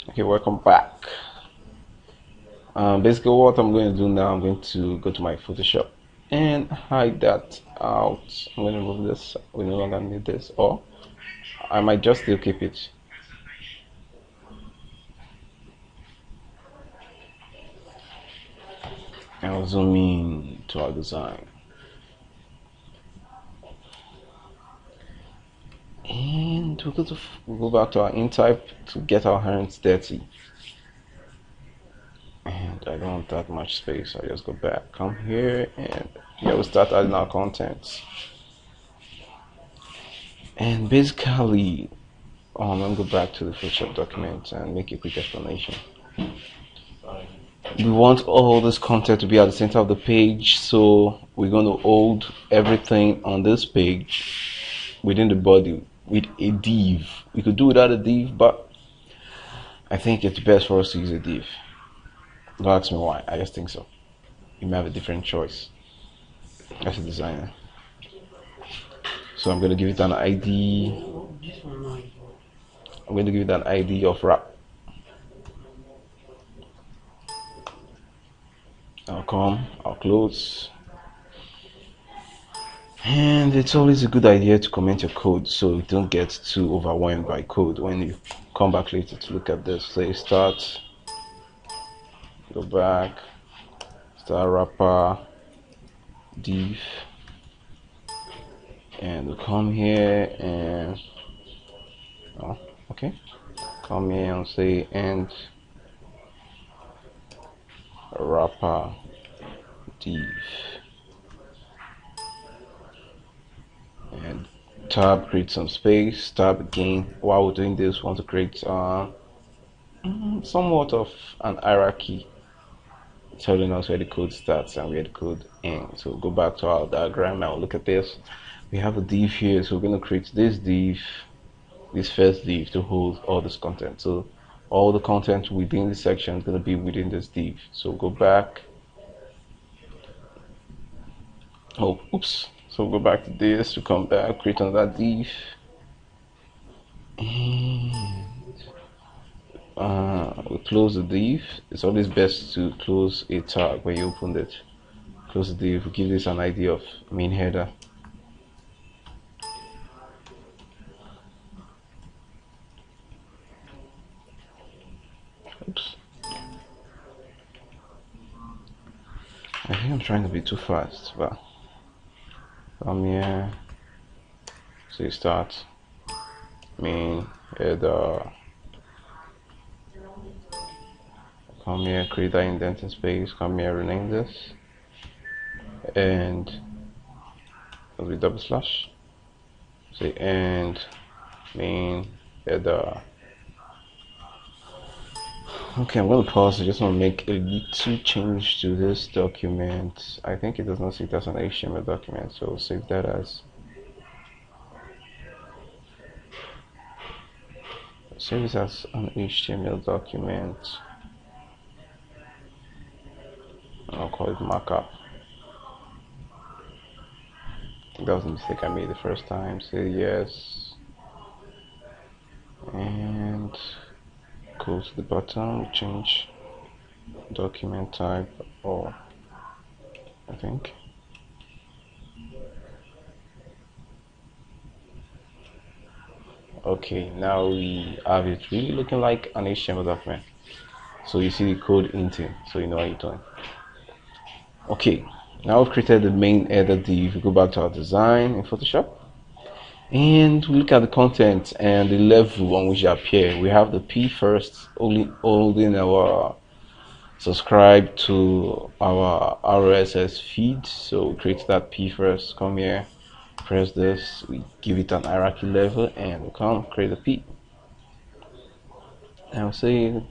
Okay, welcome back. Basically what I'm going to do now, I'm going to go to my Photoshop and hide that out. I'm going to remove this. We no longer need this, or I might just still keep it. I'll zoom in to our design. And we'll go back to our InType to get our hands dirty. And I don't want that much space. I just go back, come here, and here we start adding our contents. And basically, I'm gonna go back to the Photoshop document and make a quick explanation. We want all this content to be at the center of the page, so we're going to hold everything on this page within the body with a div. We could do without a div, but I think it's best for us to use a div. Don't ask me why, I just think so. You may have a different choice as a designer. So I'm going to give it an ID. I'm going to give it an ID of wrap. I'll close. And it's always a good idea to comment your code so you don't get too overwhelmed by code when you come back later to look at this. Say start, go back, start wrapper, div, and we'll come here and come here and say end wrapper div, and tab, create some space, tab again. While we're doing this, we want to create somewhat of an hierarchy telling us where the code starts and where the code ends. So go back to our diagram now. Look at this. We have a div here, so we're going to create this div, this first div, to hold all this content. So all the content within this section is going to be within this div. So go back. So go back to this to come back, create another div, and we'll close the div. It's always best to close a tag when you open it. Close the div. We'll give this an idea of main header. I think I'm trying to be too fast, but come here, say start, main header, come here, create that indenting space, come here, rename this, and it'll be double slash, say end, main header. Okay, I'm going to pause. I just want to make a little change to this document. I think it does not see it as an HTML document, so we'll save that as an HTML document. I'll call it markup. That was a mistake I made the first time. Say yes, and go to the bottom, change document type, or I think okay, now we have it really looking like an HTML document. So you see the code inting, so you know what you're doing. Okay, now we've created the main header div. We go back to our design in Photoshop and we look at the content and the level on which they appear. We have the P first, only holding our subscribe to our RSS feed. So we create that P first. Come here, press this, we give it an hierarchy level, and we come create a P. And we'll say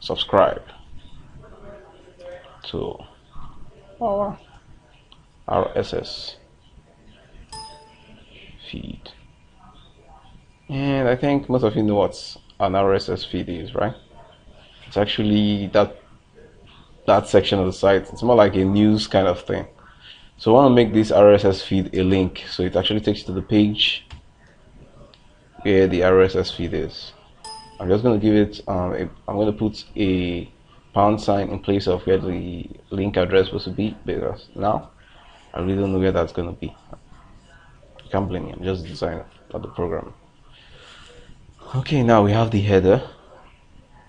subscribe to our RSS feed. And I think most of you know what an RSS feed is, right? It's actually that section of the site. It's more like a news kind of thing. So I want to make this RSS feed a link, so it actually takes you to the page where the RSS feed is. I'm just going to give it I'm going to put a pound sign in place of where the link address was to be, because now I really don't know where that's going to be. You can't blame me, I'm just the designer, not the programmer. Okay, now we have the header,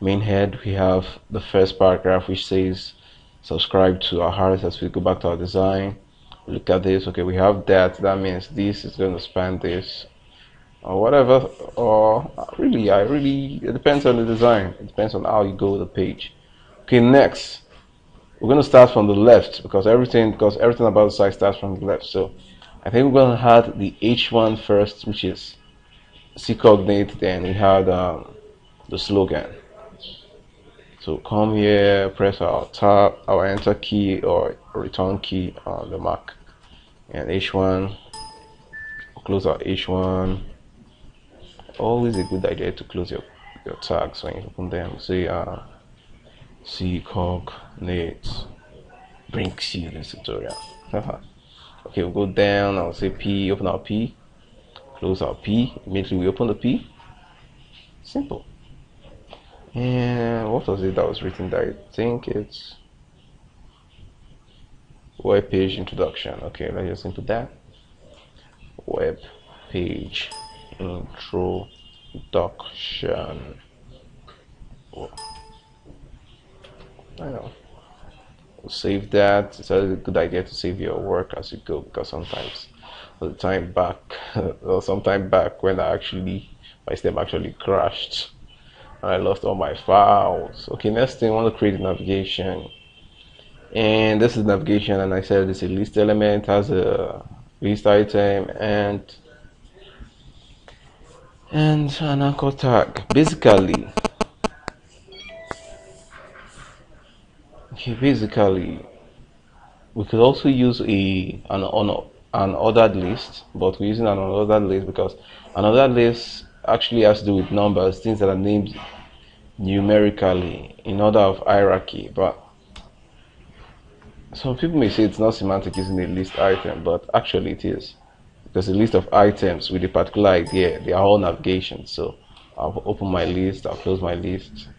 main head. We have the first paragraph which says subscribe to our artist. As we go back to our design, look at this. Okay, we have that means this is going to span this or whatever, or really it depends on the design, it depends on how you go with the page. Okay, next we're going to start from the left, because everything about the site starts from the left. So I think we're going to add the H1 first, which is C cognate. Then we have the slogan. So come here, press our enter key or return key on the Mac, and H1, close our H1. Always a good idea to close your tags when you open them. Say C cognate brings you this tutorial. Okay, we'll go down. I'll say P, open our P, close our P. Immediately we open the P. Simple. And what was it that was written there? I think it's web page introduction. Okay, let's just input that. Web page introduction. Oh, I know. We'll save that. It's always a good idea to save your work as you go, because sometimes or sometime back when my stem actually crashed and I lost all my files. Okay, next thing, I want to create a navigation, and this is navigation, and I said it's a list element, has a list item and an anchor tag. Basically, we could also use an ordered list, but we're using an unordered list because an ordered list actually has to do with numbers, things that are named numerically in order of hierarchy. But some people may say it's not semantic using a list item, but actually it is, because a list of items with a particular idea, they are all navigation. So I'll open my list, I'll close my list,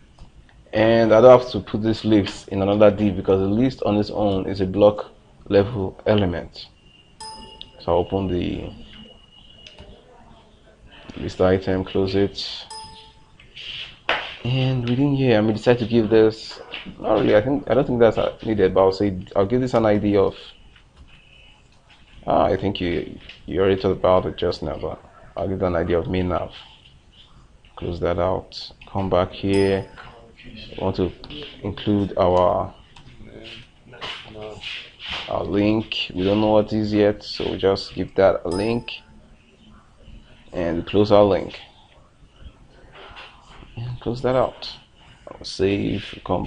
and I don't have to put this list in another div, because the list on its own is a block level element. So I'll open the list item, close it, and within here I may decide to give this, not really, I don't think that's needed, but I'll give this an ID of I think you already talked about it just now, but I'll give it an idea of main nav. Close that out, come back here. I want to include our link. We don't know what it is yet, so we just give that a link and close our link and close that out. I'll save, come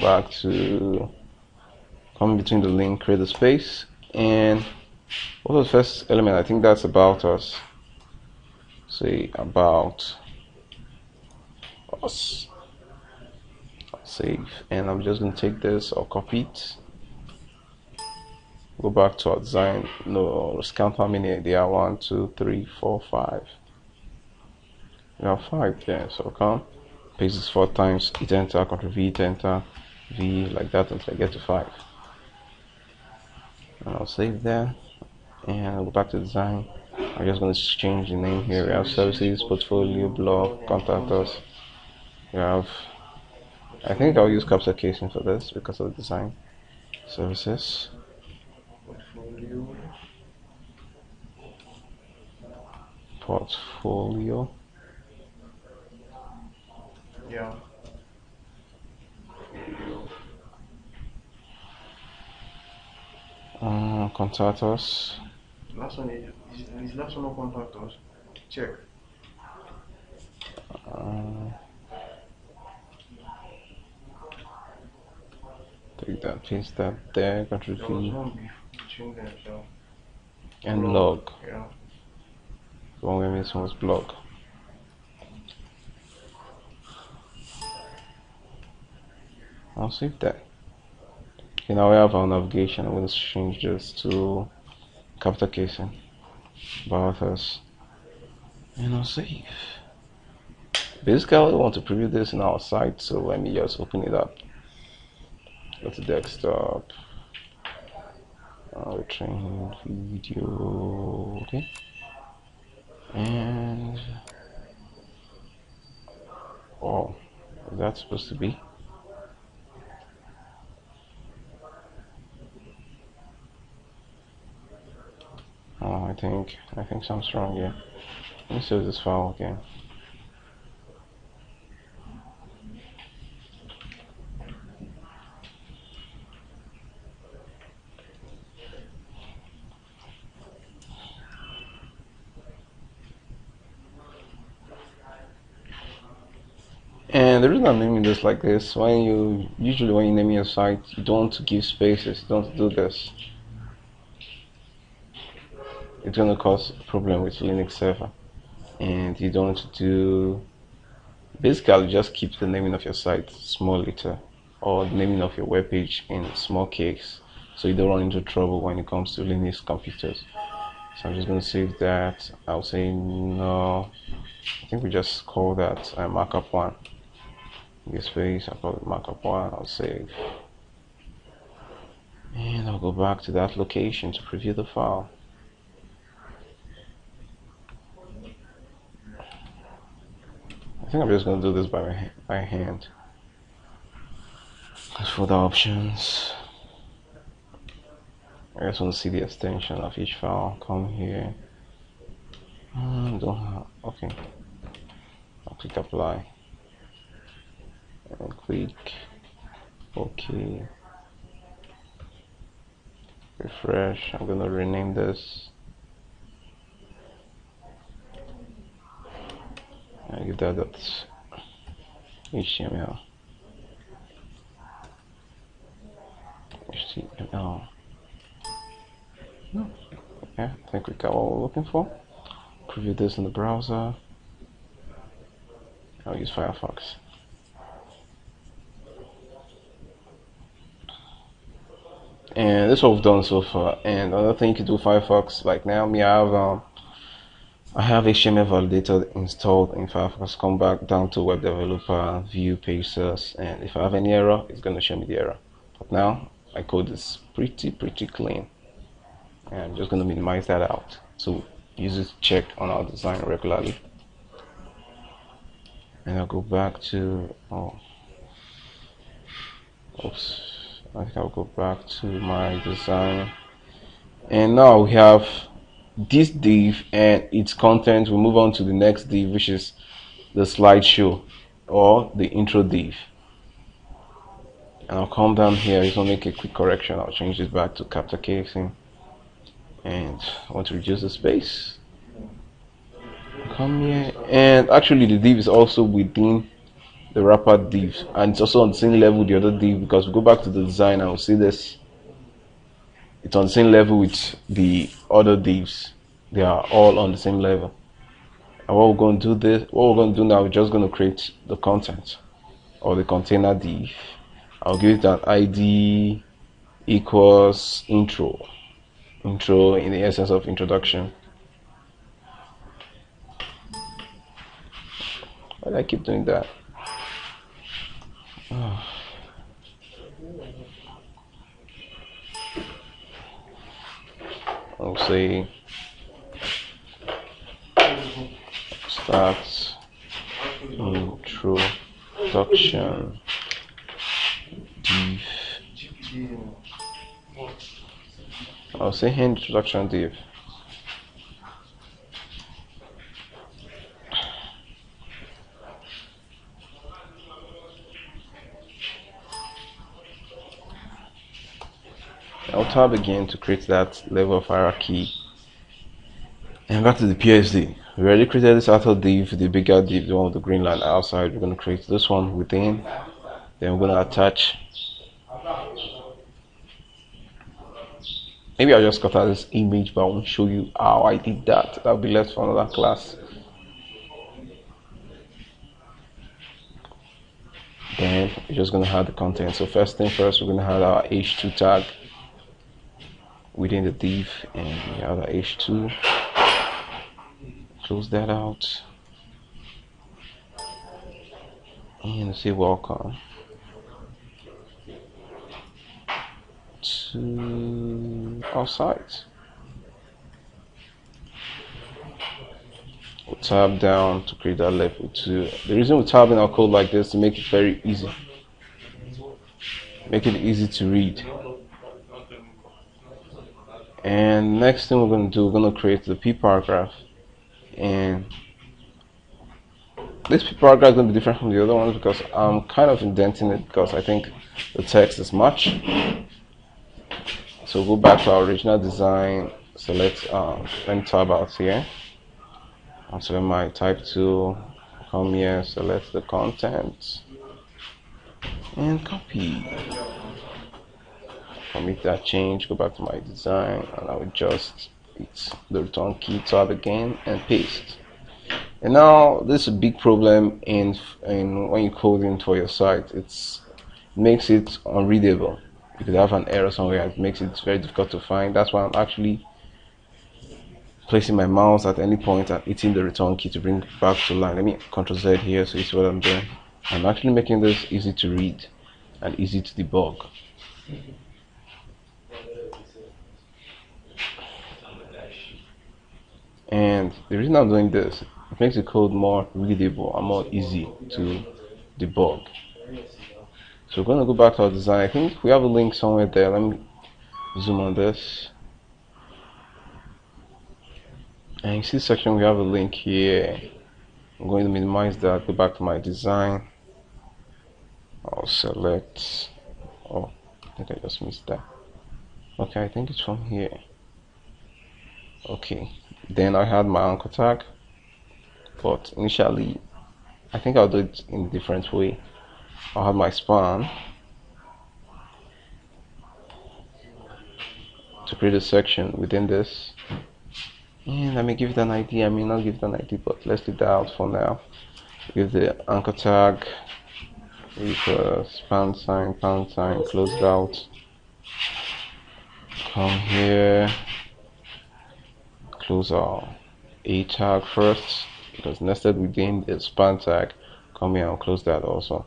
in between the link, create a space, and what was the first element? I think that's about us. Say about us. I'll save, and I'm just going to take this, I'll copy it, go back to our design. No, let's count how many there are. 1, 2, 3, 4, 5. We have 5 there, so come paste this 4 times, hit enter, Ctrl V, hit enter, V, like that until I get to 5. And I'll save that, and I'll go back to design. I'm just going to change the name here. We have services, portfolio, blog, contact us. We have, I think I'll use capsule casing for this because of the design. Services, portfolio. Yeah. Contact us. Last one is last one, contact us. Check. Take that, paste that there, Ctrl There was V, one between them, so. and blog. Yeah. The one we're missing was blog. I'll save that. Okay, now we have our navigation. I'm going to change this to capital casing, about us, and I'll save. Basically, we want to preview this in our site, so let me just open it up. Go to desktop, train video, okay, and oh, is that supposed to be? Oh, I think something's wrong here. Let me save this file again. And the reason I'm naming this like this, when you name your site, you don't want to give spaces, you don't do this. It's gonna cause a problem with Linux server, and you don't want to do. Basically, just keep the naming of your site small letter, or the naming of your web page in small case, so you don't run into trouble when it comes to Linux computers. So I'm just gonna save that. I'll say no. I think we just call that markup one. This space, I'll call it markup one. I'll save, and I'll go back to that location to preview the file. I think I'm just going to do this by hand. As for the options, I just want to see the extension of each file. Come here. Don't have. Okay. I'll click apply and click OK. Refresh. I'm going to rename this. I give that HTML. No. Yeah, I think we got what we're looking for. Preview this in the browser. I'll use Firefox. And this is what we've done so far. And another thing you can do with Firefox, like now, I have HTML validator installed in Firefox. Come back down to web developer, view page source, and if I have any error, it's going to show me the error. But now my code is pretty clean, and I'm just going to minimize that out so users check on our design regularly. And I'll go back to I think I'll go back to my design, and now we have this div and its content. We'll move on to the next div, which is the slideshow or the intro div. And I'll come down here. I just want to make a quick correction. I'll change this back to capture casing, and I want to reduce the space. Come here, and actually the div is also within the wrapper div, and it's also on the same level with the other div, because we go back to the design and we'll see this. It's on the same level with the other divs. They are all on the same level. And what we're going to do now, we're just going to create the content or the container div. I'll give it an ID equals intro in the essence of introduction. Why do I keep doing that? I'll say start introduction div. I'll say introduction div. I'll tab again to create that level of hierarchy. And back to the PSD. We already created this outer div, the bigger div, the one with the green line outside. We're going to create this one within. Then we're going to attach. Maybe I'll just cut out this image, but I won't show you how I did that. That'll be left for another class. Then we're just going to add the content. So first thing first, we're going to add our h2 tag within the div, and we have our h2. Close that out. and say welcome to our site. We'll tab down to create that level 2. The reason we're tabbing our code like this to make it very easy, make it easy to read. And next thing we're going to do, we're going to create the p paragraph, and this p paragraph is going to be different from the other ones because I'm kind of indenting it because I think the text is much. So go back to our original design, select let me tab out here, I'll select my type tool, come here, select the content and copy. Commit that change, go back to my design, and I'll adjust the return key tab again and paste. And now this is a big problem in when you code in for your site. It makes it unreadable. You could have an error somewhere. It makes it very difficult to find. That's why I'm actually placing my mouse at any point and hitting the return key to bring it back to line. Let me Ctrl Z here so you see what I'm doing. I'm actually making this easy to read and easy to debug. And the reason I'm doing this, it makes the code more readable and more easy to debug. So we're going to go back to our design. I think we have a link somewhere there. Let me zoom on this. And you see section, we have a link here. I'm going to minimize that, go back to my design. I'll select, oh, I think I just missed that. Okay, I think it's from here. Okay, then I had my anchor tag, but initially I think I'll do it in a different way. I'll have my span to create a section within this, and I may give it an ID, I may not give it an ID, but let's leave that out for now. Give the anchor tag with a span sign, pound sign, close it out. Come here, close our a tag first because nested within the span tag. Come here and close that also.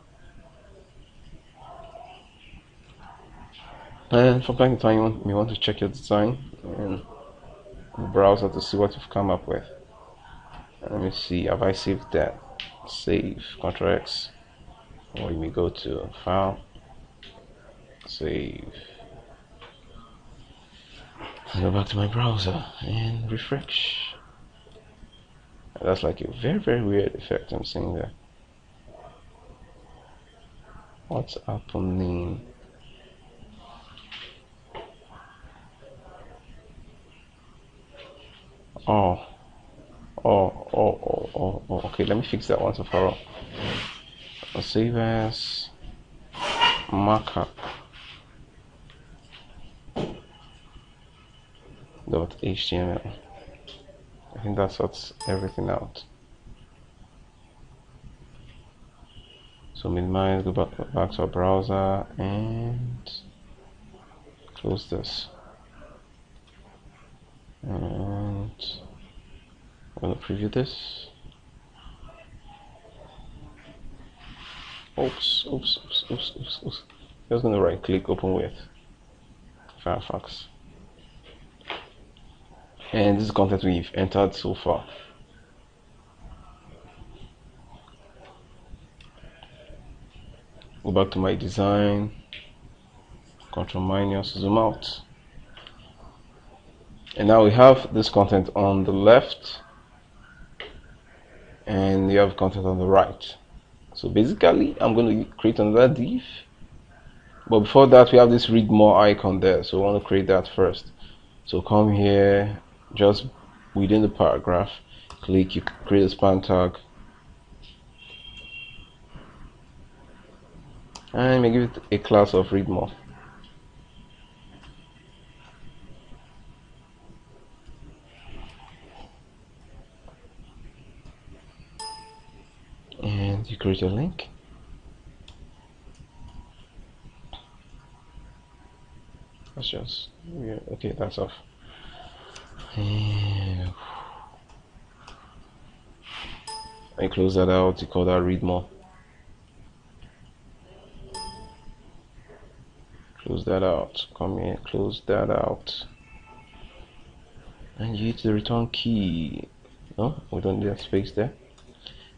And from time to time you want to check your design in the browser to see what you've come up with. Let me see, have I saved that? Save, Ctrl X, or you may go to File, Save, and go back to my browser and refresh. That's like a very weird effect I'm seeing there. What's happening? Oh, okay, let me fix that once and for all. I'll save as markup .html. I think that sorts everything out. So minimize, go back to our browser and close this. And I'm going to preview this. Oops. Just going to right click, open with Firefox. And this is content we've entered so far. Go back to my design, Ctrl minus, zoom out. And now we have this content on the left and you have content on the right. So basically I'm going to create another div, but before that we have this read more icon there, so we want to create that first. So come here, just within the paragraph, click, you create a span tag, and you may give it a class of read more. And you create a link. That's just, yeah, okay, that's off. And I close that out, you call that read more. close that out, come here, close that out, and you hit the return key. No, we don't need that space there.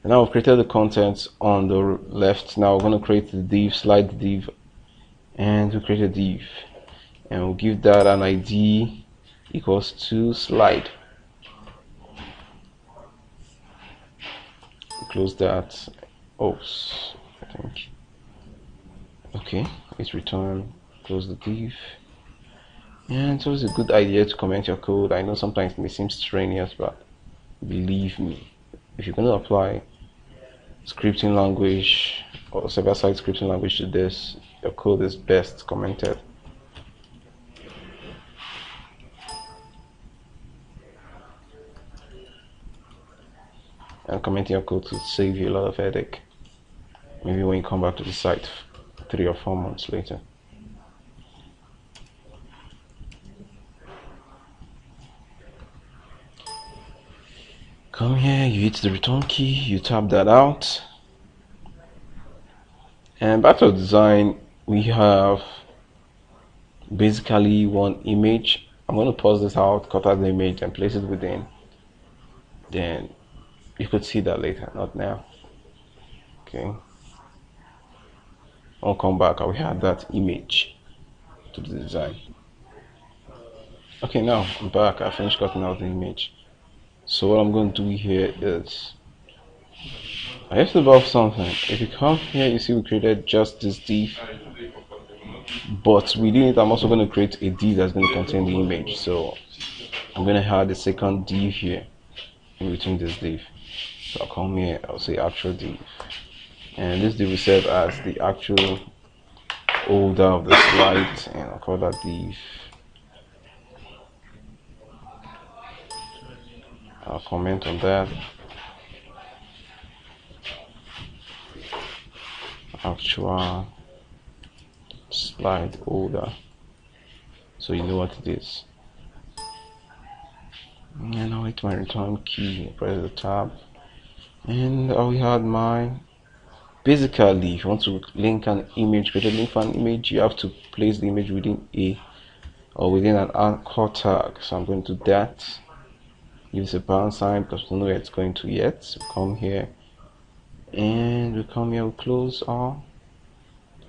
And now we've created the contents on the left. Now we're going to create the div, slide the div, and we create a div, and we'll give that an ID equals to slide. Close that. Oops, I think. Okay, it's return. Close the div. And it's always a good idea to comment your code. I know sometimes it may seem strenuous, but believe me, if you're going to apply scripting language or server-side scripting language to this, your code is best commented. And commenting your code to save you a lot of headache. Maybe when you come back to the site 3 or 4 months later. Come here, you hit the return key, you tap that out. And back to the design, we have basically one image. I'm going to pause this out, cut out the image and place it within. Then you could see that later, not now. Okay. I'll come back, I'll add that image to the design. Okay, now I'm back, I finished cutting out the image. So what I'm going to do here is, I have to above something. If you come here, you see we created just this div, but within it I'm also going to create a div that's going to contain the image. So I'm going to add a second div here in between this div. So I'll come here, I'll say actual div, and this div will serve as the actual holder of the slide, and I'll call that div. I'll comment on that. Actual slide holder, so you know what it is. And I'll hit my return key, press the tab, and I will add my. Basically, if you want to link an image, create a link for an image, you have to place the image within within an anchor tag. So I'm going to do that. Use a pound sign because we don't know where it's going to yet. So come here, and we come here, we close our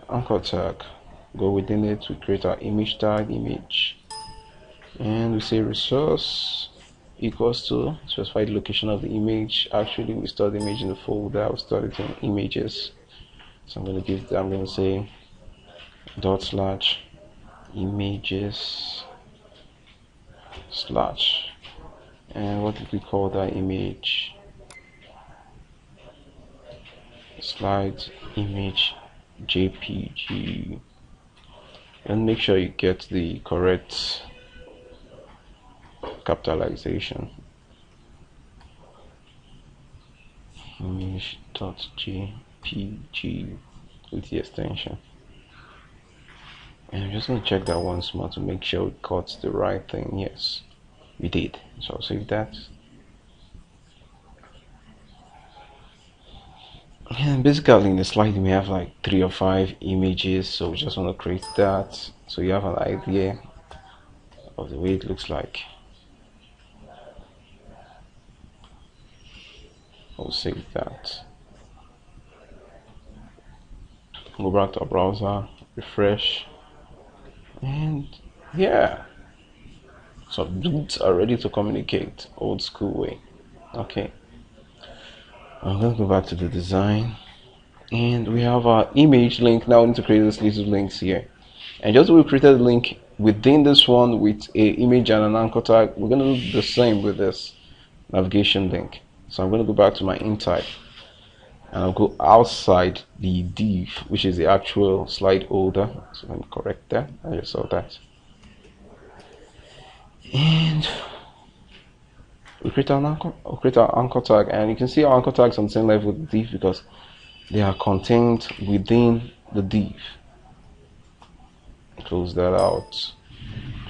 anchor tag, go within it, we create our image tag, image, and we say resource equals to specify the location of the image. Actually, we store the image in the folder, we store it in images. So I'm going to give that, I'm going to say / images / and what did we call that image? Slide image JPG. And make sure you get the correct capitalization. Image.jpg with the extension. And I'm just going to check that once more to make sure we got the right thing. Yes, we did. So I'll save that. And basically in the slide we have like 3 or 5 images, so we just want to create that so you have an idea of the way it looks like. I'll save that. Go back to our browser, refresh, and yeah, so dudes are ready to communicate old school way. Okay, I'm going to go back to the design, and we have our image link. Now we need to create this list of links here, and just we created a link within this one with a image and an anchor tag. We're going to do the same with this navigation link. So I'm going to go back to my in type, and I'll go outside the div, which is the actual slide holder. So let me correct that. I just saw that. And we create our anchor tag, and you can see our anchor tags on the same level with the div because they are contained within the div. Close that out.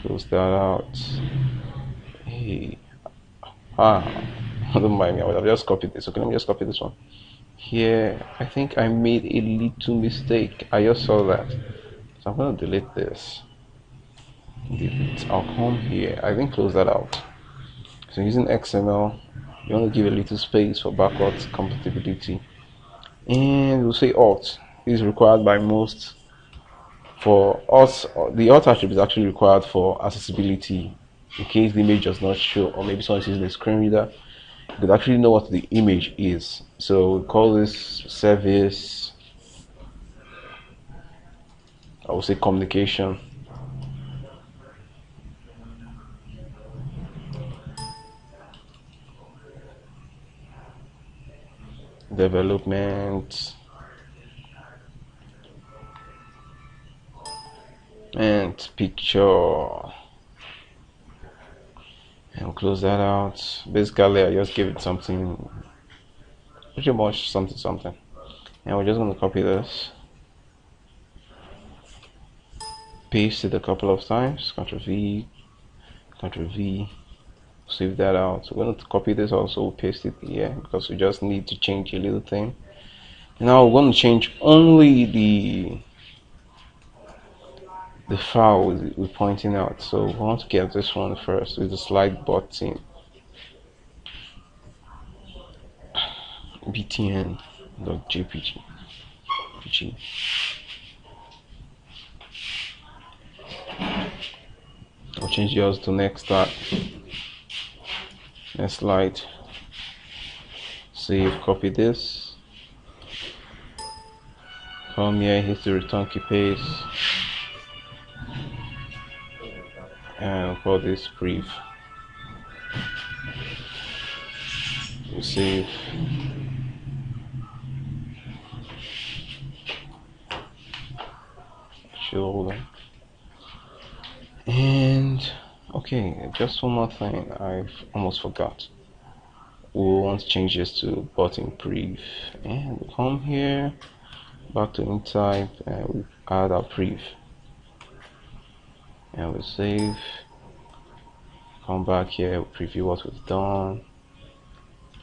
Close that out. Hey. Don't mind me, I would have just copied this. Okay, let me just copy this one. Here, I think I made a little mistake. I just saw that. So I'm going to delete this. Delete. I'll come here. I think close that out. So using XML, you want to give a little space for backwards compatibility, and we'll say alt is required by most. For us, the alt attribute is actually required for accessibility. In case the image does not show, or maybe someone is using a screen reader, you could actually know what the image is. So we call this service, I would say communication. Development and picture, and we'll close that out. Basically, I just give it something pretty much something, and we're just going to copy this, paste it a couple of times, Ctrl V, Ctrl V, save that out. So we're going to copy this also, paste it here because we just need to change a little thing. Now we're going to change only the file we're pointing out. So we want to get this one first with the slide button, btn.jpg. I'll change yours to next slide. Save, copy this, come here, hit the return key, paste, and call this brief. We'll save. Show. And okay, just one more thing I've almost forgot. We want to change this to button brief, and we come here back to InType and we add our brief, and we save, come back here, preview what we've done,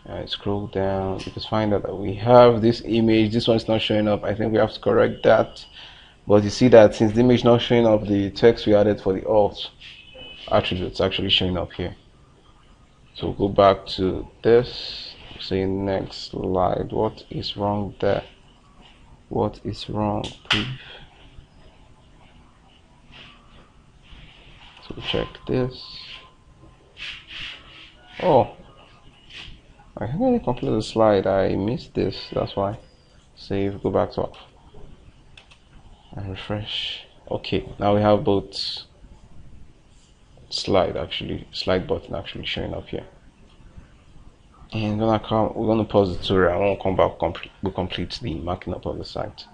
and scroll down. You can find out that we have this image. This one's not showing up. I think we have to correct that, but you see that since the image not showing up, the text we added for the alt attributes actually showing up here. So go back to this, say next slide. What is wrong there? What is wrong, brief? So check this. Oh, I haven't completed the slide. I missed this. That's why. Save. Go back to off and refresh. Okay, now we have both slide button actually showing up here. And we're gonna pause the tutorial. I won't come back. We'll complete the marking up of the site.